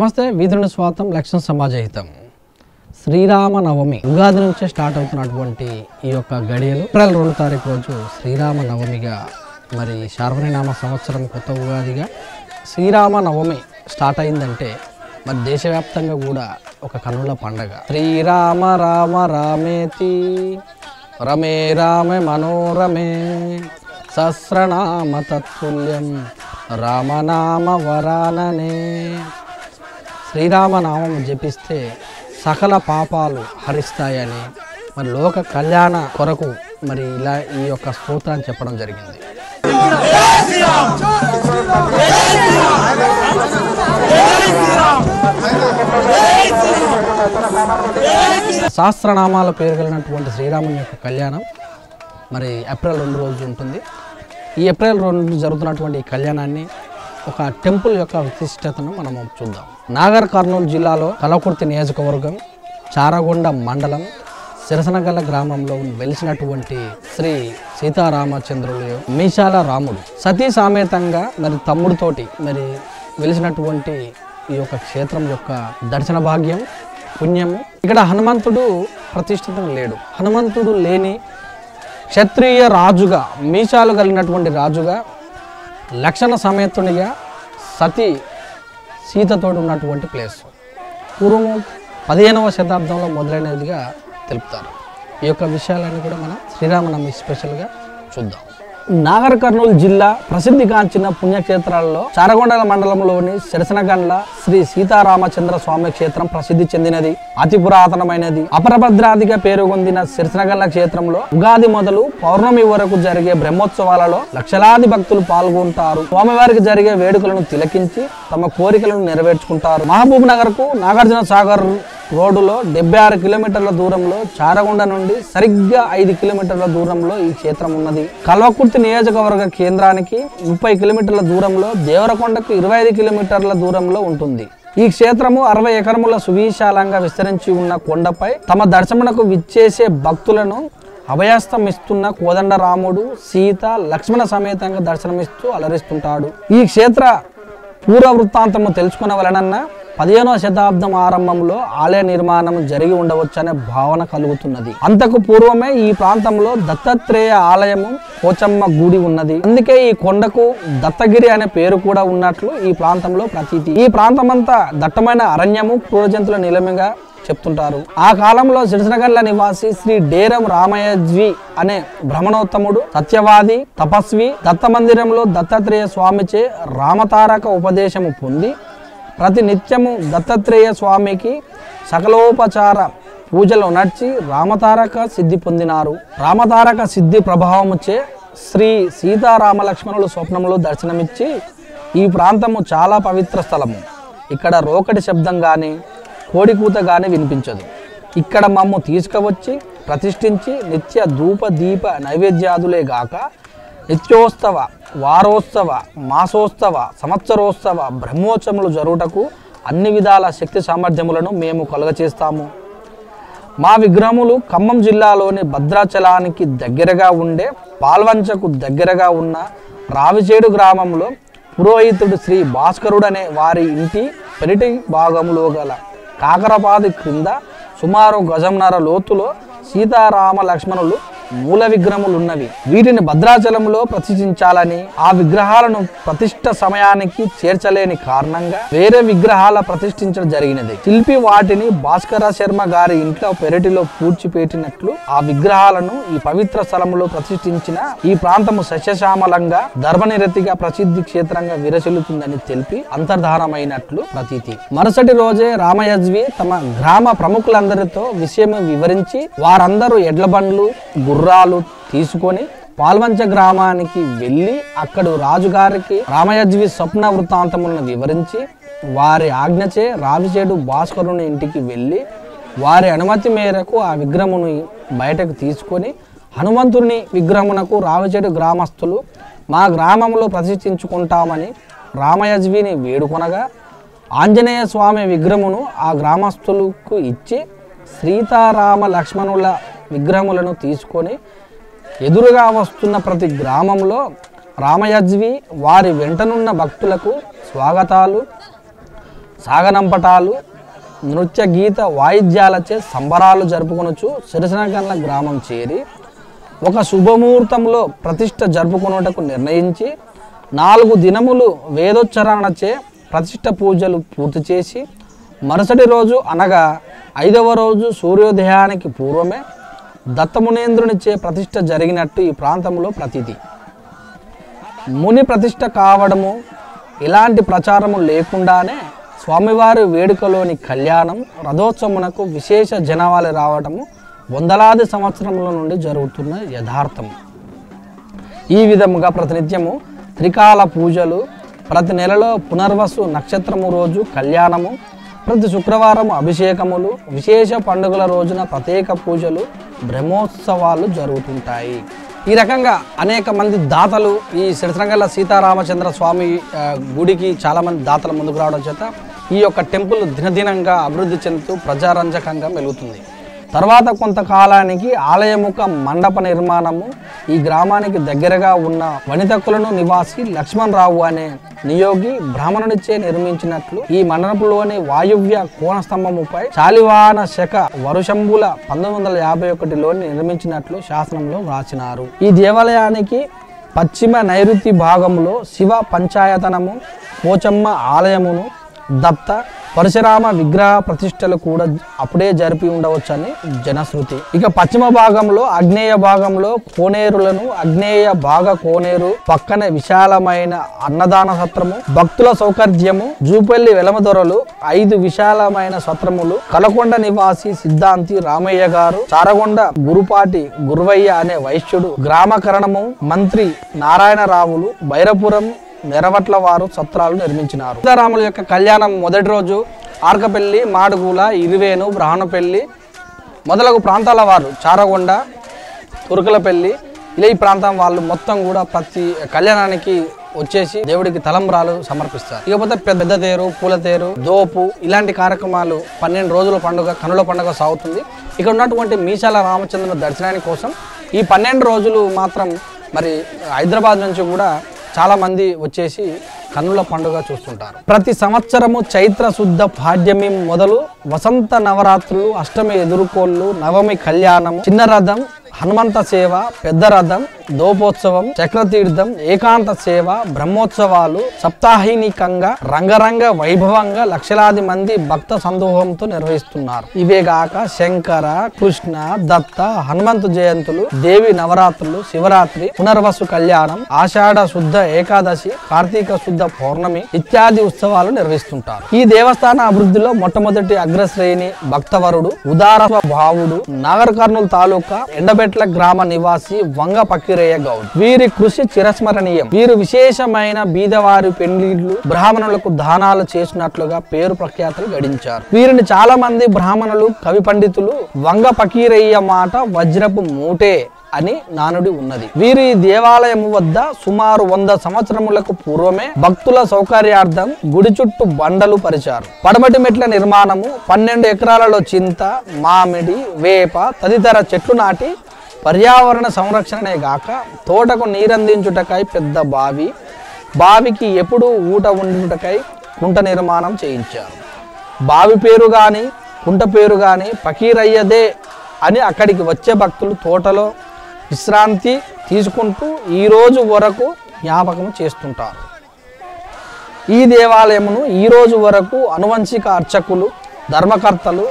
నమస్తే, వీధుల స్వాగతం. లక్ష్యం సమాజహితం. శ్రీరామనవమి ఉగాది నుంచే స్టార్ట్ అవుతున్నటువంటి ఈ యొక్క గడియలు ఏప్రిల్ 2వ తారీఖు రోజు శ్రీరామనవమిగా, మరి శార్వరీనామ సంవత్సరం కొత్త ఉగాదిగా శ్రీరామనవమి స్టార్ట్ అయిందంటే మరి దేశవ్యాప్తంగా కూడా ఒక కన్నుల పండగ. శ్రీరామ రామ రామేతి రమే రామే మనోరమే సహస్రనామ తత్తుల్యం రామనామ వరాననే. శ్రీరామనామం జపిస్తే సకల పాపాలు హరిస్తాయని, మరి లోక కళ్యాణ కొరకు మరి ఇలా ఈ యొక్క స్తోత్రాన్ని చెప్పడం జరిగింది. సహస్రనామాల పేరు కలిగినటువంటి శ్రీరాముని యొక్క కళ్యాణం మరి ఏప్రిల్ 2 రోజు ఉంటుంది. ఈ ఏప్రిల్ 2 జరుగుతున్నటువంటి ఈ కళ్యాణాన్ని ఒక టెంపుల్ యొక్క విశిష్టతను మనం చూద్దాం. నాగర్ కర్నూలు జిల్లాలో కలకుర్తి నియోజకవర్గం, చారగొండ మండలం, సిరసనగల్ల గ్రామంలో వెలిసినటువంటి శ్రీ సీతారామచంద్రులు మీసాల రాముడు సతీ సామేతంగా మరి తమ్ముడితోటి మరి వెలిసినటువంటి ఈ యొక్క క్షేత్రం యొక్క దర్శన భాగ్యం, పుణ్యము. ఇక్కడ హనుమంతుడు ప్రతిష్ఠితం లేడు. హనుమంతుడు లేని క్షత్రియ రాజుగా, మీసాలు కలిగినటువంటి రాజుగా, లక్షణ సమేతునిగా సతీ సీతతోడు ఉన్నటువంటి ప్లేస్. పూర్వం 15వ శతాబ్దంలో మొదలైనదిగా తెలుపుతారు. ఈ యొక్క విషయాలన్నీ కూడా మనం శ్రీరామనవమి స్పెషల్గా చూద్దాం. నాగర్ కర్నూలు జిల్లా ప్రసిద్ధిగాంచిన పుణ్యక్షేత్రాల్లో చారగొండ మండలంలోని సిరసనగండ్ల శ్రీ సీతారామచంద్ర స్వామి క్షేత్రం ప్రసిద్ధి చెందినది. అతి పురాతనమైనది. అపరభద్రాదిగా పేరుగొందిన సిరసనగండ్ల క్షేత్రంలో ఉగాది మొదలు పౌర్ణమి వరకు జరిగే బ్రహ్మోత్సవాలలో లక్షలాది భక్తులు పాల్గొంటారు. స్వామివారికి జరిగే వేడుకలను తిలకించి తమ కోరికలను నెరవేర్చుకుంటారు. మహబూబ్ నగర్ కు నాగార్జున సాగర్ రోడ్డులో 76 కిలోమీటర్ల దూరంలో, చారగొండ నుండి సరిగ్గా 5 కిలోమీటర్ల దూరంలో ఈ క్షేత్రం ఉన్నది. కల్వకుర్తి నియోజకవర్గ కేంద్రానికి 30 కిలోమీటర్ల దూరంలో, దేవరకొండకు 25 కిలోమీటర్ల దూరంలో ఉంటుంది. ఈ క్షేత్రము 60 ఎకరముల సువిశాలంగా విస్తరించి ఉన్న కొండపై తమ దర్శనమునకు విచ్చేసే భక్తులను అభయస్తం ఇస్తున్న కోదండరాముడు, సీత, లక్ష్మణ సమేతంగా దర్శనమిస్తూ అలరిస్తుంటాడు. ఈ క్షేత్ర పూర్వ వృత్తాంతము తెలుసుకునవలనన్న 15వ శతాబ్దం ఆరంభంలో ఆలయ నిర్మాణం జరిగి ఉండవచ్చనే భావన కలుగుతున్నది. అంతకు పూర్వమే ఈ ప్రాంతంలో దత్తాత్రేయ ఆలయము, పోచమ్మ గుడి ఉన్నది. అందుకే ఈ కొండకు దత్తగిరి అనే పేరు కూడా ఉన్నట్లు ఈ ప్రాంతంలో ప్రతీతి. ఈ ప్రాంతమంతా దట్టమైన అరణ్యము, క్రూర జంతువుల నిలయంగా చెప్తుంటారు. ఆ కాలంలో సిరిసినగల్ల నివాసి శ్రీ డేరం రామయ్యజీ అనే బ్రహ్మణోత్తముడు, సత్యవాది, తపస్వి దత్త మందిరంలో దత్తాత్రేయ స్వామిచే రామతారక ఉపదేశము పొంది ప్రతి నిత్యము దత్తాత్రేయ స్వామికి సకలోపచార పూజలు నడిచి రామతారక సిద్ధి పొందినారు. రామతారక సిద్ధి ప్రభావముచే శ్రీ సీతారామ లక్ష్మణులు స్వప్నంలో దర్శనమిచ్చి ఈ ప్రాంతము చాలా పవిత్ర స్థలము. ఇక్కడ రోకటి శబ్దం కానీ, కోడికూత కానీ వినిపించదు. ఇక్కడ మమ్ము తీసుకువచ్చి ప్రతిష్ఠించి నిత్య ధూప దీప నైవేద్యాదులే గాక నిత్యోత్సవ, వారోత్సవ, మాసోత్సవ, సంవత్సరోత్సవ బ్రహ్మోత్సవములు జరుగుటకు అన్ని విధాల శక్తి సామర్థ్యములను మేము కలుగచేస్తాము. మా విగ్రహములు ఖమ్మం జిల్లాలోని భద్రాచలానికి దగ్గరగా ఉండే పాల్వంచకు దగ్గరగా ఉన్న రావిచేడు గ్రామంలో పురోహితుడు శ్రీ భాస్కరుడు అనే వారి ఇంటి పెరటి భాగములో గల కాకరపాది క్రింద సుమారు గజంన్నర లోతులో సీతారామ లక్ష్మణులు మూల విగ్రహములున్నవి. వీటిని భద్రాచలంలో ప్రతిష్ఠించాలని, ఆ విగ్రహాలను ప్రతిష్ఠ సమయానికి చేర్చలేని కారణంగా వేరే విగ్రహాల ప్రతిష్ఠించడం జరిగినది. శిల్పి వాటిని భాస్కర శర్మ గారి ఇంట్లో పెరటిలో పూడ్చిపెట్టినట్లు ఆ విగ్రహాలను ఈ పవిత్ర స్థలంలో ప్రతిష్ఠించిన ఈ ప్రాంతము సస్యశ్యామలంగా ధర్మనిరతిగా ప్రసిద్ధి క్షేత్రంగా విరసిల్లుతుందని తెలిపి అంతర్ధానమైనట్లు ప్రతీతి. మరుసటి రోజే రామయజ్వి తమ గ్రామ ప్రముఖులందరితో విషయం వివరించి వారందరూ ఎడ్ల బండ్లు, గుర్రాలు తీసుకొని పాల్వంచ గ్రామానికి వెళ్ళి అక్కడు రాజుగారికి రామయజ్వి స్వప్న వృత్తాంతములను వివరించి వారి ఆజ్ఞచే రావిచేడు భాస్కరుని ఇంటికి వెళ్ళి వారి అనుమతి మేరకు ఆ విగ్రహమును బయటకు తీసుకొని హనుమంతుని విగ్రహమునకు రావిచేడు గ్రామస్తులు మా గ్రామంలో ప్రతిష్ఠించుకుంటామని రామయజ్విని వేడుకొనగా ఆంజనేయ స్వామి విగ్రహమును ఆ గ్రామస్తులకు ఇచ్చి సీతారామ లక్ష్మణుల విగ్రహములను తీసుకొని ఎదురుగా వస్తున్న ప్రతి గ్రామంలో రామయజ్వి వారి వెంటనున్న భక్తులకు స్వాగతాలు సాగనంపటాలు నృత్య గీత వాయిద్యాలచే సంబరాలు జరుపుకొనొచ్చు సిరిసినగండ్ల గ్రామం చేరి ఒక శుభముహూర్తంలో ప్రతిష్ఠ జరుపుకొనుటకు నిర్ణయించి 4 దినములు వేదోచ్చరణచే ప్రతిష్ఠ పూజలు పూర్తి చేసి మరుసటి రోజు అనగా 5వ రోజు సూర్యోదయానికి పూర్వమే దత్తమునేంద్రునిచే ప్రతిష్ఠ జరిగినట్టు ఈ ప్రాంతంలో ప్రతీతి. ముని ప్రతిష్ఠ కావడము ఇలాంటి ప్రచారము లేకుండానే స్వామివారి వేడుకలోని కళ్యాణం రథోత్సవమునకు విశేష జనావాళి రావటము వందలాది సంవత్సరముల నుండి జరుగుతున్న యథార్థము. ఈ విధముగా ప్రతినిత్యము త్రికాల పూజలు, ప్రతి నెలలో పునర్వసు నక్షత్రము రోజు కళ్యాణము, ప్రతి శుక్రవారం అభిషేకములు, విశేష పండుగల రోజున ప్రత్యేక పూజలు, బ్రహ్మోత్సవాలు జరుగుతుంటాయి. ఈ రకంగా అనేక మంది దాతలు ఈ సిరిసినగండ్ల సీతారామచంద్ర స్వామి గుడికి చాలామంది దాతలు ముందుకు రావడం చేత ఈ యొక్క టెంపుల్ దినదినంగా అభివృద్ధి చెందుతూ ప్రజారంజకంగా మెలుగుతుంది. తర్వాత కొంతకాలానికి ఆలయముఖ మండప నిర్మాణము ఈ గ్రామానికి దగ్గరగా ఉన్న వనితకులను నివాసి లక్ష్మణరావు అనే నియోగి బ్రాహ్మణునిచే నిర్మించినట్లు ఈ మండపంలోని వాయువ్య కోణస్తంభముపై శాలివాహన శక వరుషంబుల 1951లోని నిర్మించినట్లు శాసనంలో వ్రాసినారు. ఈ దేవాలయానికి పశ్చిమ నైరుతి భాగంలో శివ పంచాయతనము, పోచమ్మ ఆలయమును, దత్త పరశురామ విగ్రహ ప్రతిష్టలు కూడా అప్పుడే జరిపి ఉండవచ్చని జనశ్రుతి. ఇక పశ్చిమ భాగంలో ఆగ్నేయ భాగంలో కోనేరులను, ఆగ్నేయ భాగ కోనేరు పక్కన విశాలమైన అన్నదాన సత్రము, భక్తుల సౌకర్యము, జూపల్లి వెలమదొరలు 5 విశాలమైన సత్రములు, కలకొండ నివాసి సిద్ధాంతి రామయ్య గారు, చారగొండ గురుపాటి గురువయ్య అనే వైశ్యుడు, గ్రామకరణము మంత్రి నారాయణరావులు, బైరపురం నెరవట్ల వారు సత్రాలు నిర్మించినారు. సీతారాముల యొక్క కళ్యాణం మొదటి రోజు ఆర్కపల్లి, మాడుగుల, ఇరివేను, బ్రాహ్మణపల్లి మొదలగు ప్రాంతాల వారు, చారగొండ, తురుకులపల్లి ఇలా ఈ ప్రాంతం వాళ్ళు మొత్తం కూడా ప్రతి కళ్యాణానికి వచ్చేసి దేవుడికి తలంబ్రాలు సమర్పిస్తారు. ఇకపోతే పెద్ద తేరు, పూల తేరు, దోపు ఇలాంటి కార్యక్రమాలు 12 రోజుల పండుగ, కనుల పండుగ సాగుతుంది. ఇక్కడ ఉన్నటువంటి మీసాల రామచంద్రుని దర్శనానికి కోసం ఈ 12 రోజులు మాత్రం మరి హైదరాబాద్ నుంచి కూడా చాలా మంది వచ్చేసి కన్నుల పండుగ చూస్తుంటారు. ప్రతి సంవత్సరము చైత్ర శుద్ధ పాడ్యమి మొదలు వసంత నవరాత్రులు, అష్టమి ఎదుర్కోళ్ళు, నవమి కళ్యాణము, చిన్న రథం, హనుమంత సేవ, పెద్ద రథం, దోపోత్సవం, చక్రతీర్థం, ఏకాంత సేవ, బ్రహ్మోత్సవాలు సప్తాహినికంగా రంగరంగ వైభవంగా లక్షలాది మంది భక్త సందోహంతో నిర్వహిస్తున్నారు. ఇవేగాక శంకర, కృష్ణ, దత్త, హనుమంతు జయంతులు, దేవి నవరాత్రులు, శివరాత్రి, పునర్వసు కళ్యాణం, ఆషాఢ శుద్ధ ఏకాదశి, కార్తీక శుద్ధ పౌర్ణమి ఇత్యాది ఉత్సవాలు నిర్వహిస్తుంటారు. ఈ దేవస్థాన అభివృద్ధిలో మొట్టమొదటి అగ్రశ్రేణి భక్తవరుడు, ఉదార భావుడు, నాగర్ కర్నూలు తాలూకా ఎండబెట్ల గ్రామ నివాసి వంగ పకీరయ్య గౌడ్. వీరి కృషి చిరస్మరణీయం. వీరు విశేషమైన బీదవారి పెళ్లిళ్లు, బ్రాహ్మణులకు దానాలు చేసినట్లుగా పేరు ప్రఖ్యాతులు గడించారు. వీరిని చాలా మంది బ్రాహ్మణులు, కవి పండితులు వంగ పకీరయ్య మాట వజ్రపు మూటే అని నానుడి ఉన్నది. వీరి దేవాలయం వద్ద సుమారు 100 సంవత్సరములకు పూర్వమే భక్తుల సౌకర్యార్థం గుడి చుట్టూ బండలు పరిచారు. పడమటి మెట్ల నిర్మాణము, 12 ఎకరాలలో చింత, మామిడి, వేప తదితర చెట్లు నాటి పర్యావరణ సంరక్షణనే గాక తోటకు నీరందించుటకై పెద్ద బావి, బావికి ఎప్పుడూ ఊట ఉండుటకై కుంట నిర్మాణం చేయించారు. బావి పేరు గాని కుంట పేరు గాని పకీరయ్యదే అని అక్కడికి వచ్చే భక్తులు తోటలో విశ్రాంతి తీసుకుంటూ ఈ రోజు వరకు జ్ఞాపకం చేస్తుంటారు. ఈ దేవాలయమును ఈ రోజు వరకు అనువంశిక అర్చకులు, ధర్మకర్తలు,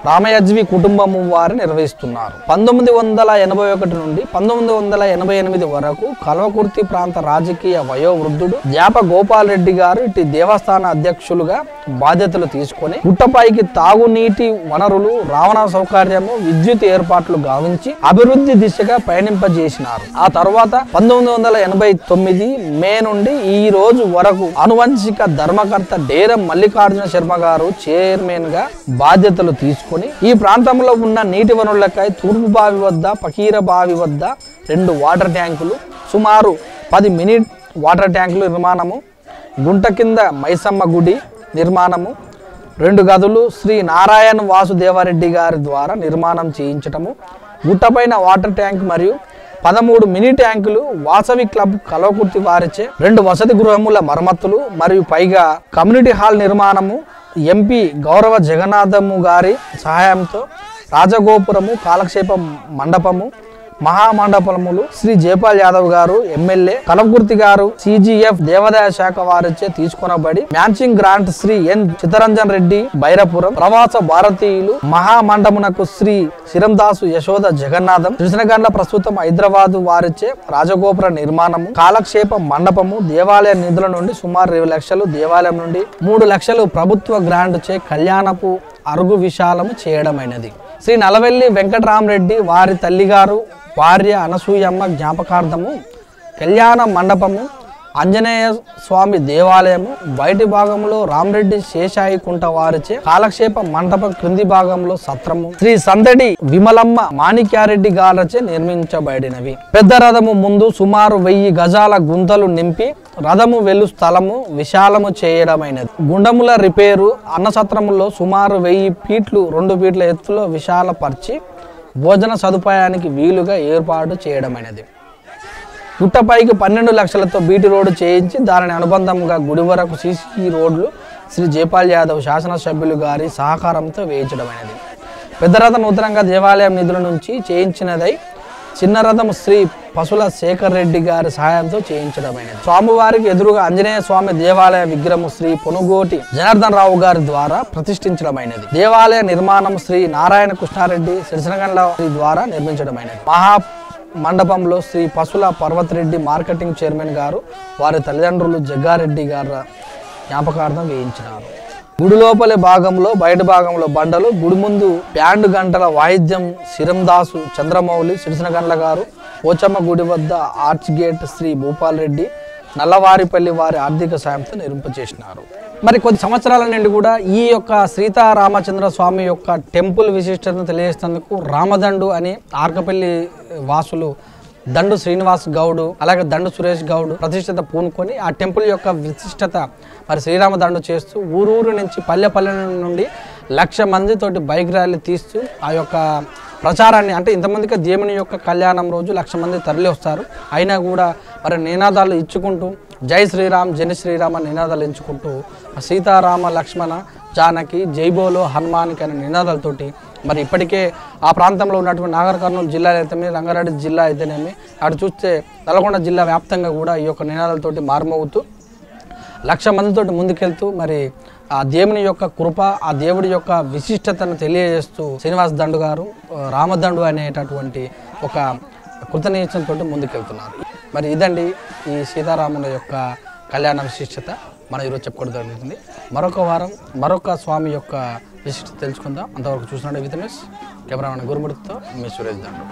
రామయజ్వి కుటుంబము వారు నిర్వహిస్తున్నారు. 1981 నుండి 1988 వరకు కల్వకుర్తి ప్రాంత రాజకీయ వయోవృద్ధుడు జాప గోపాల్ రెడ్డి గారు ఇటు దేవస్థాన అధ్యక్షులుగా బాధ్యతలు తీసుకొని గుట్టపైకి తాగునీటి వనరులు, రవాణా సౌకర్యము, విద్యుత్ ఏర్పాట్లు గావించి అభివృద్ధి దిశగా పయనింపజేసినారు. ఆ తర్వాత 1989 మే నుండి ఈ రోజు వరకు అనువంశిక ధర్మకర్త డేరం మల్లికార్జున శర్మ గారు చైర్మన్ గా బాధ్యతలు తీసుకొని ఈ ప్రాంతంలో ఉన్న నీటి వనరులకై తూర్పు బావి వద్ద, పకీర బావి వద్ద 2 వాటర్ ట్యాంకులు, సుమారు 10 మినీ వాటర్ ట్యాంకులు నిర్మాణము, గుంట కింద మైసమ్మ గుడి నిర్మాణము, 2 గదులు శ్రీ నారాయణ వాసుదేవారెడ్డి గారి ద్వారా నిర్మాణం చేయించటము, గుట్టపైన వాటర్ ట్యాంక్ మరియు 13 మినీ ట్యాంకులు వాసవి క్లబ్ కల్వకుర్తి వారిచే 2 వసతి గృహముల మరమ్మతులు మరియు పైగా కమ్యూనిటీ హాల్ నిర్మాణము, ఎంపీ గౌరవ జగన్నాథము గారి సహాయంతో రాజగోపురము, కాలక్షేప మండపము, మహామండపములు శ్రీ జైపాల్ యాదవ్ గారు ఎమ్మెల్యే, కలవకుర్తి గారు CGF దేవాదాయ శాఖ వారిచే తీసుకొనబడి మ్యాచింగ్ గ్రాంట్ శ్రీ ఎన్ చిత్తరంజన్ రెడ్డి బైరపురం, ప్రవాస భారతీయులు మహామండమునకు శ్రీ శిరందాసు యశోద జగన్నాథం, కృష్ణగండ్ల ప్రస్తుతం హైదరాబాద్ వారిచే రాజగోపుర నిర్మాణము, కాలక్షేప మండపము, దేవాలయ నిధుల నుండి సుమారు 20 లక్షలు, దేవాలయం నుండి 3 లక్షలు ప్రభుత్వ గ్రాంట్ చే కళ్యాణపు అరుగు విశాలము చేయడమైనది. శ్రీ నలవెల్లి వెంకటరామరెడ్డి వారి తల్లిగారు భార్య అనసూయమ్మ జ్ఞాపకార్థము కళ్యాణ మండపము, ఆంజనేయ స్వామి దేవాలయము, బయటి భాగంలో రామరెడ్డి శేషాయి కుంట వారిచే కాలక్షేప మండపం, క్రింది భాగంలో సత్రము శ్రీ సందడి విమలమ్మ మాణిక్యారెడ్డి గారచే నిర్మించబడినవి. పెద్ద రథము ముందు సుమారు 1000 గజాల గుంతలు నింపి రథము వెళ్ళు స్థలము విశాలము చేయడమైనది. గుండముల రిపేరు, అన్నసత్రములో సుమారు 1000 ఫీట్లు 2 ఫీట్ల ఎత్తులో విశాలపరిచి భోజన సదుపాయానికి వీలుగా ఏర్పాటు చేయడమైనది. గుట్టపైకి 12 లక్షలతో బీటీ రోడ్డు చేయించి దానిని అనుబంధంగా గుడి వరకు సీసీ రోడ్లు శ్రీ జైపాల్ యాదవ్ శాసనసభ్యులు గారి సహకారంతో వేయించడమైనది. పెద్ద రథం నూతనంగా దేవాలయం నిధుల నుంచి చేయించినదై చిన్న రథం శ్రీ పసుల శేఖర్ రెడ్డి గారి సహాయంతో చేయించడమైనది. స్వామివారికి ఎదురుగా ఆంజనేయ స్వామి దేవాలయ విగ్రహము శ్రీ పొనుగోటి జనార్దన్ రావు గారి ద్వారా ప్రతిష్ఠించడమైనది. దేవాలయ నిర్మాణం శ్రీ నారాయణ కృష్ణారెడ్డి సిరిసినగండ్ల ద్వారా నిర్మించడమైనది. మహా మండపంలో శ్రీ పసుల పర్వతరెడ్డి మార్కెటింగ్ చైర్మన్ గారు వారి తల్లిదండ్రులు జగ్గారెడ్డి గారు జ్ఞాపకార్థం వేయించినారు. గుడి లోపలి భాగంలో బయట భాగంలో బండలు, గుడి ముందు బ్యాండ్ గంటల వాయిద్యం శిరందాసు చంద్రమౌళి సిరిసినగండ్ల గారు, పోచమ్మ గుడి వద్ద ఆర్చ్ గేట్ శ్రీ భూపాల్ రెడ్డి నల్లవారిపల్లి వారి ఆర్థిక సాయంతో నిర్మింపచేసినారు. మరి కొద్ది సంవత్సరాల నుండి కూడా ఈ యొక్క సీతారామచంద్ర స్వామి యొక్క టెంపుల్ విశిష్టతను తెలియజేసేందుకు రామదండు అని ఆర్కపల్లి వాసులు దండు శ్రీనివాస్ గౌడ్ అలాగే దండు సురేష్ గౌడ్ ప్రతిష్టత పూనుకొని ఆ టెంపుల్ యొక్క విశిష్టత మరి శ్రీరామ దండు చేస్తూ ఊరూరు నుంచి పల్లె నుండి 1,00,000 మందితోటి బైక్ ర్యాలీ తీస్తూ ఆ యొక్క ప్రచారాన్ని, అంటే ఇంతమందికి దేవుని యొక్క కళ్యాణం రోజు 1,00,000 మంది తరలి వస్తారు. అయినా కూడా మరి నినాదాలు ఇచ్చుకుంటూ జై శ్రీరామ్ జై శ్రీరామ్ అని నినాదాలు ఎంచుకుంటూ సీతారామ లక్ష్మణ జానకి జైబోలో హనుమానికి అనే నినాదాలతోటి మరి ఇప్పటికే ఆ ప్రాంతంలో ఉన్నటువంటి నాగర్ కర్నూలు జిల్లా అయితేనేమి, రంగారెడ్డి జిల్లా అయితేనేమి, అటు చూస్తే నల్గొండ జిల్లా వ్యాప్తంగా కూడా ఈ యొక్క నినాదాలతోటి మారుమవుతూ 1,00,000 మందితోటి ముందుకెళ్తూ మరి ఆ దేవుని యొక్క కృప, ఆ దేవుడి యొక్క విశిష్టతను తెలియజేస్తూ శ్రీనివాస్ దండు గారు రామదండు అనేటటువంటి ఒక కృతనిశ్చయంతో ముందుకెళ్తున్నారు. మరి ఇదండి ఈ సీతారాముల యొక్క కళ్యాణ విశిష్టత మనం ఈరోజు చెప్పుకోవడం జరుగుతుంది. మరొక వారం మరొక స్వామి యొక్క విశిష్టత తెలుసుకుందాం. అంతవరకు చూసినట్టు with cameraman గురుమూర్తితో me Suresh Dandu.